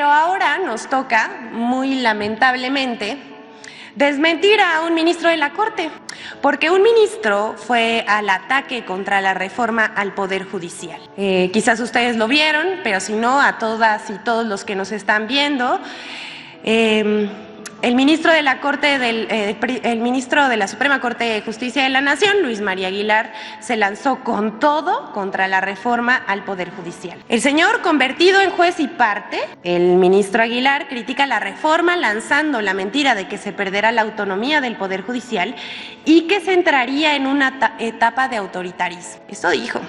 Pero ahora nos toca, muy lamentablemente, desmentir a un ministro de la Corte, porque un ministro fue al ataque contra la reforma al Poder Judicial. Quizás ustedes lo vieron, pero si no, a todas y todos los que nos están viendo, el ministro de la Corte el ministro de la Suprema Corte de Justicia de la Nación, Luis María Aguilar, se lanzó con todo contra la reforma al Poder Judicial. El señor, convertido en juez y parte, el ministro Aguilar, critica la reforma lanzando la mentira de que se perderá la autonomía del Poder Judicial y que se entraría en una etapa de autoritarismo. Eso dijo.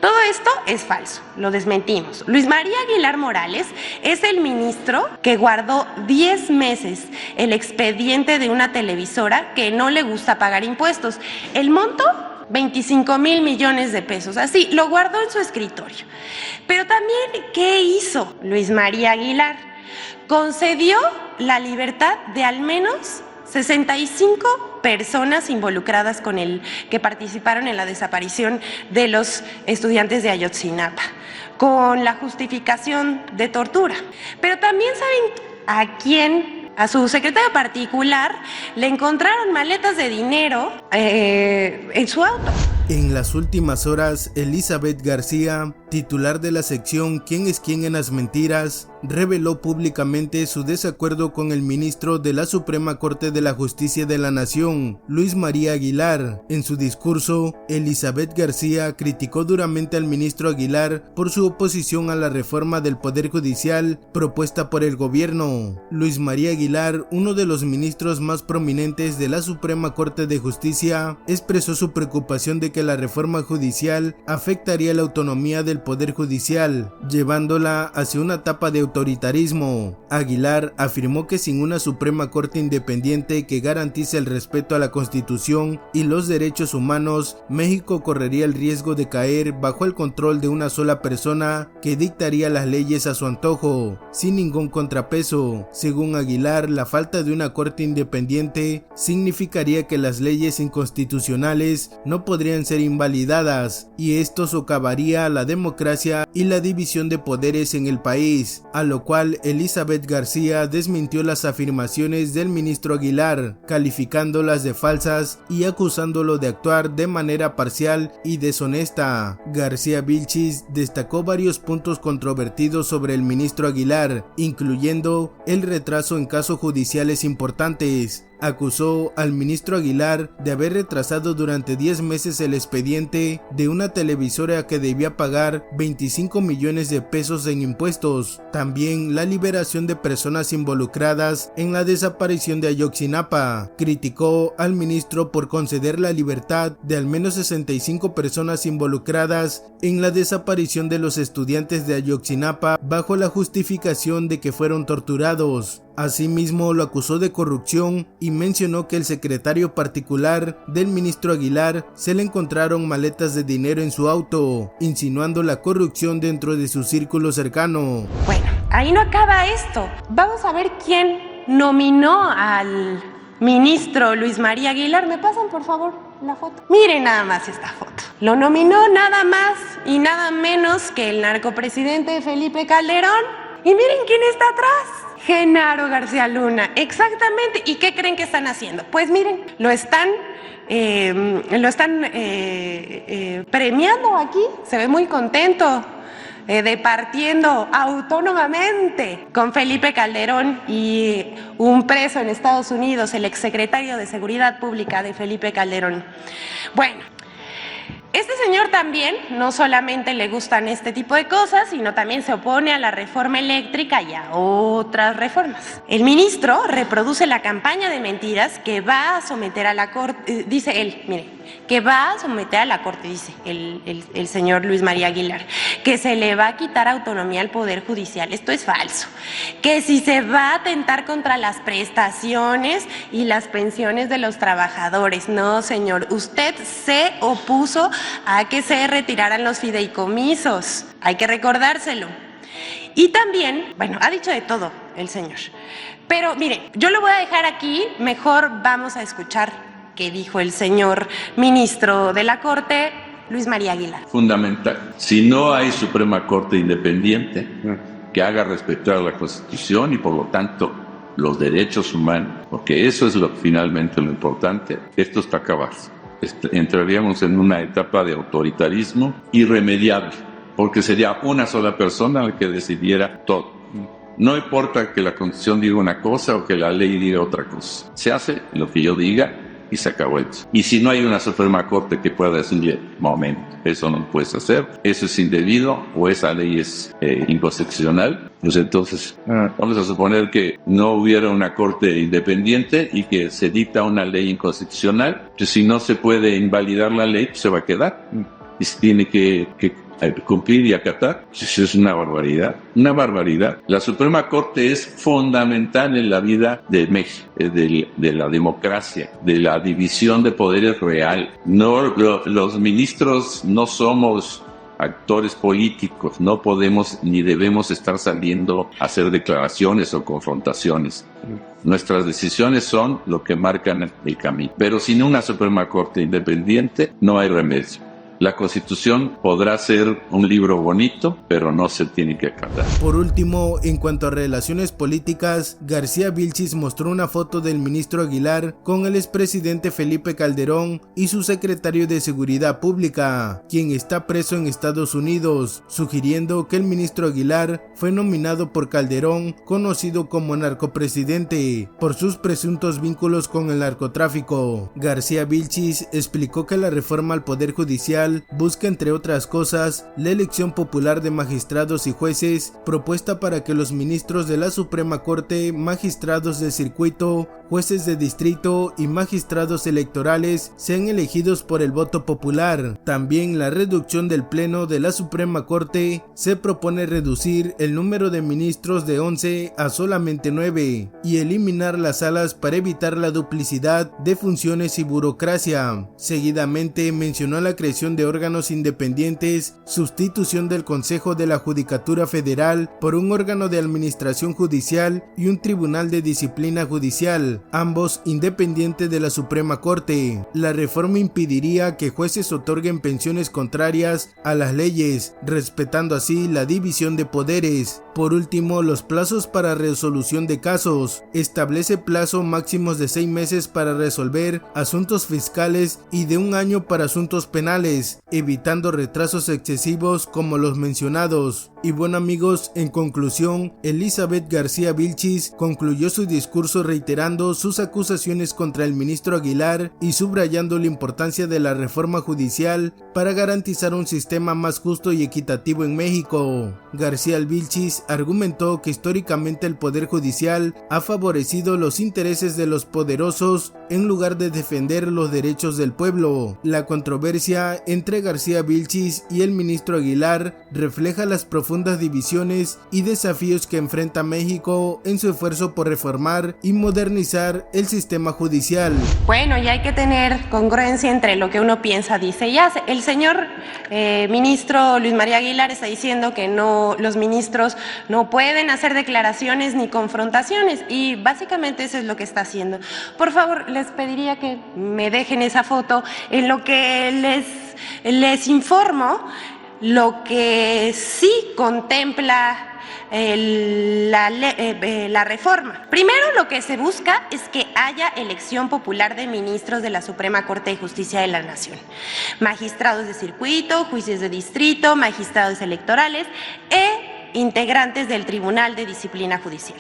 Todo esto es falso, lo desmentimos. Luis María Aguilar Morales es el ministro que guardó 10 meses el expediente de una televisora que no le gusta pagar impuestos. El monto, 25,000 millones de pesos, así, lo guardó en su escritorio. Pero también, ¿qué hizo Luis María Aguilar? Concedió la libertad de al menos 65 personas involucradas que participaron en la desaparición de los estudiantes de Ayotzinapa, con la justificación de tortura. Pero también saben a quién, a su secretario particular, le encontraron maletas de dinero en su auto. En las últimas horas, Elizabeth García, titular de la sección ¿Quién es quién en las mentiras?, reveló públicamente su desacuerdo con el ministro de la Suprema Corte de la Justicia de la Nación, Luis María Aguilar. En su discurso, Elizabeth García criticó duramente al ministro Aguilar por su oposición a la reforma del Poder Judicial propuesta por el gobierno. Luis María Aguilar, uno de los ministros más prominentes de la Suprema Corte de Justicia, expresó su preocupación de que la reforma judicial afectaría la autonomía del Poder Judicial, llevándola hacia una etapa de autoritarismo. Aguilar afirmó que sin una Suprema Corte independiente que garantice el respeto a la Constitución y los derechos humanos, México correría el riesgo de caer bajo el control de una sola persona que dictaría las leyes a su antojo, sin ningún contrapeso. Según Aguilar, la falta de una Corte independiente significaría que las leyes inconstitucionales no podrían ser invalidadas, y esto socavaría la democracia y la división de poderes en el país, a lo cual Elizabeth García desmintió las afirmaciones del ministro Aguilar, calificándolas de falsas y acusándolo de actuar de manera parcial y deshonesta. García Vilchis destacó varios puntos controvertidos sobre el ministro Aguilar, incluyendo el retraso en casos judiciales importantes. Acusó al ministro Aguilar de haber retrasado durante 10 meses el expediente de una televisora que debía pagar 25 millones de pesos en impuestos. También la liberación de personas involucradas en la desaparición de Ayotzinapa. Criticó al ministro por conceder la libertad de al menos 65 personas involucradas en la desaparición de los estudiantes de Ayotzinapa bajo la justificación de que fueron torturados. Asimismo, lo acusó de corrupción y mencionó que el secretario particular del ministro Aguilar se le encontraron maletas de dinero en su auto, insinuando la corrupción dentro de su círculo cercano. Bueno, ahí no acaba esto. Vamos a ver quién nominó al ministro Luis María Aguilar. ¿Me pasan, por favor, la foto? Miren nada más esta foto. Lo nominó nada más y nada menos que el narcopresidente Felipe Calderón. Y miren quién está atrás. Genaro García Luna, exactamente. ¿Y qué creen que están haciendo? Pues miren, lo están premiando aquí. Se ve muy contento, departiendo autónomamente con Felipe Calderón y un preso en Estados Unidos, el exsecretario de Seguridad Pública de Felipe Calderón. Bueno, este señor también no solamente le gustan este tipo de cosas, sino también se opone a la reforma eléctrica y a otras reformas. El ministro reproduce la campaña de mentiras que va a someter a la Corte, dice él, mire, que va a someter a la Corte, dice el señor Luis María Aguilar, que se le va a quitar autonomía al Poder Judicial. Esto es falso. Que si se va a atentar contra las prestaciones y las pensiones de los trabajadores. No, señor, usted se opuso a que se retiraran los fideicomisos. Hay que recordárselo. Y también, bueno, ha dicho de todo el señor. Pero mire, yo lo voy a dejar aquí, mejor vamos a escuchar qué dijo el señor ministro de la Corte, Luis María Aguilar. Fundamental. Si no hay Suprema Corte independiente, que haga respetar la Constitución y por lo tanto los derechos humanos, porque eso es finalmente lo importante. Esto está acabado. Entraríamos en una etapa de autoritarismo irremediable, porque sería una sola persona la que decidiera todo. No importa que la Constitución diga una cosa o que la ley diga otra cosa. Se hace lo que yo diga y se acabó eso. Y si no hay una Suprema Corte que pueda decirle, momento, eso no lo puedes hacer, eso es indebido o esa ley es inconstitucional, pues entonces vamos a suponer que no hubiera una Corte independiente y que se dicta una ley inconstitucional, pues si no se puede invalidar la ley, pues se va a quedar y se tiene que cumplir y acatar. Eso es una barbaridad, una barbaridad. La Suprema Corte es fundamental en la vida de México, de la democracia, de la división de poderes real. No, los ministros no somos actores políticos, no podemos ni debemos estar saliendo a hacer declaraciones o confrontaciones. Nuestras decisiones son lo que marcan el camino. Pero sin una Suprema Corte independiente no hay remedio. La Constitución podrá ser un libro bonito, pero no se tiene que acatar. Por último, en cuanto a relaciones políticas, García Vilchis mostró una foto del ministro Aguilar con el expresidente Felipe Calderón y su secretario de Seguridad Pública, quien está preso en Estados Unidos, sugiriendo que el ministro Aguilar fue nominado por Calderón, conocido como narcopresidente, por sus presuntos vínculos con el narcotráfico. García Vilchis explicó que la reforma al Poder Judicial busca, entre otras cosas, la elección popular de magistrados y jueces, propuesta para que los ministros de la Suprema Corte, magistrados de circuito, jueces de distrito y magistrados electorales sean elegidos por el voto popular. También la reducción del pleno de la Suprema Corte. Se propone reducir el número de ministros de 11 a solamente 9 y eliminar las salas para evitar la duplicidad de funciones y burocracia. Seguidamente mencionó la creación de órganos independientes, sustitución del Consejo de la Judicatura Federal por un órgano de administración judicial y un tribunal de disciplina judicial, ambos independientes de la Suprema Corte. La reforma impediría que jueces otorguen pensiones contrarias a las leyes, respetando así la división de poderes. Por último, los plazos para resolución de casos. Establece plazo máximos de 6 meses para resolver asuntos fiscales y de 1 año para asuntos penales, evitando retrasos excesivos como los mencionados. Y bueno amigos, en conclusión, Elizabeth García Vilchis concluyó su discurso reiterando sus acusaciones contra el ministro Aguilar y subrayando la importancia de la reforma judicial para garantizar un sistema más justo y equitativo en México. García Vilchis argumentó que históricamente el Poder Judicial ha favorecido los intereses de los poderosos en lugar de defender los derechos del pueblo. La controversia entre García Vilchis y el ministro Aguilar refleja las profundas divisiones y desafíos que enfrenta México en su esfuerzo por reformar y modernizar el sistema judicial. Bueno, y hay que tener congruencia entre lo que uno piensa, dice y hace. El señor ministro Luis María Aguilar está diciendo que los ministros no pueden hacer declaraciones ni confrontaciones y básicamente eso es lo que está haciendo. Por favor, les pediría que me dejen esa foto. En lo que les informo, lo que sí contempla la reforma. Primero, lo que se busca es que haya elección popular de ministros de la Suprema Corte de Justicia de la Nación, magistrados de circuito, jueces de distrito, magistrados electorales e integrantes del Tribunal de Disciplina Judicial.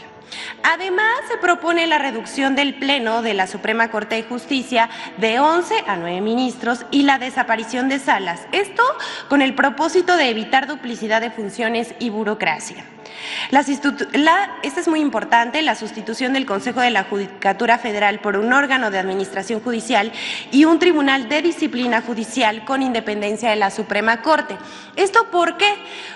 Además, se propone la reducción del Pleno de la Suprema Corte de Justicia de 11 a 9 ministros y la desaparición de salas. Esto con el propósito de evitar duplicidad de funciones y burocracia. Esta es muy importante, la sustitución del Consejo de la Judicatura Federal por un órgano de administración judicial y un tribunal de disciplina judicial con independencia de la Suprema Corte. ¿Esto por qué?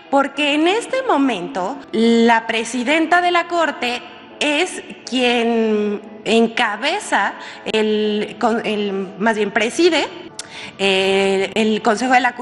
Porque en este momento la presidenta de la Corte es quien encabeza, más bien preside el Consejo de la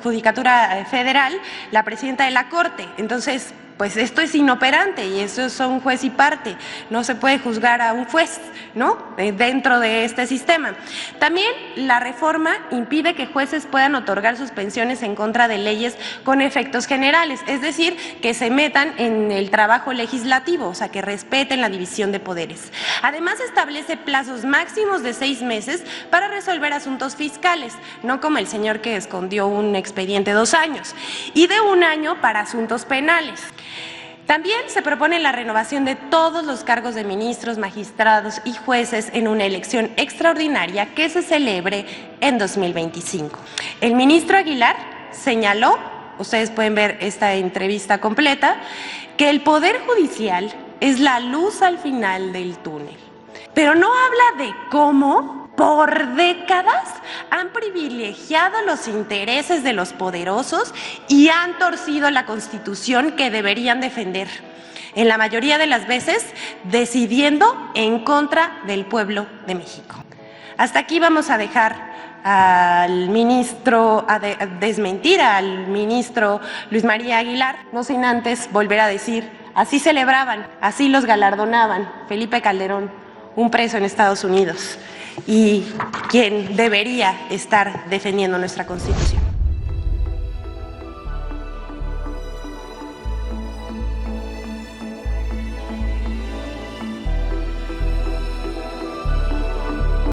Judicatura Federal, la presidenta de la Corte. Entonces, pues esto es inoperante y eso son juez y parte. No se puede juzgar a un juez, ¿no? Dentro de este sistema. También la reforma impide que jueces puedan otorgar suspensiones en contra de leyes con efectos generales, es decir, que se metan en el trabajo legislativo, o sea, que respeten la división de poderes. Además, establece plazos máximos de 6 meses para resolver asuntos fiscales, no como el señor que escondió un expediente 2 años, y de 1 año para asuntos penales. También se propone la renovación de todos los cargos de ministros, magistrados y jueces en una elección extraordinaria que se celebre en 2025. El ministro Aguilar señaló, ustedes pueden ver esta entrevista completa, que el Poder Judicial es la luz al final del túnel. Pero no habla de cómo por décadas han privilegiado los intereses de los poderosos y han torcido la Constitución que deberían defender, en la mayoría de las veces decidiendo en contra del pueblo de México. Hasta aquí vamos a dejar al ministro, a desmentir al ministro Luis María Aguilar, no sin antes volver a decir, así celebraban, así los galardonaban Felipe Calderón, un preso en Estados Unidos, y quien debería estar defendiendo nuestra Constitución.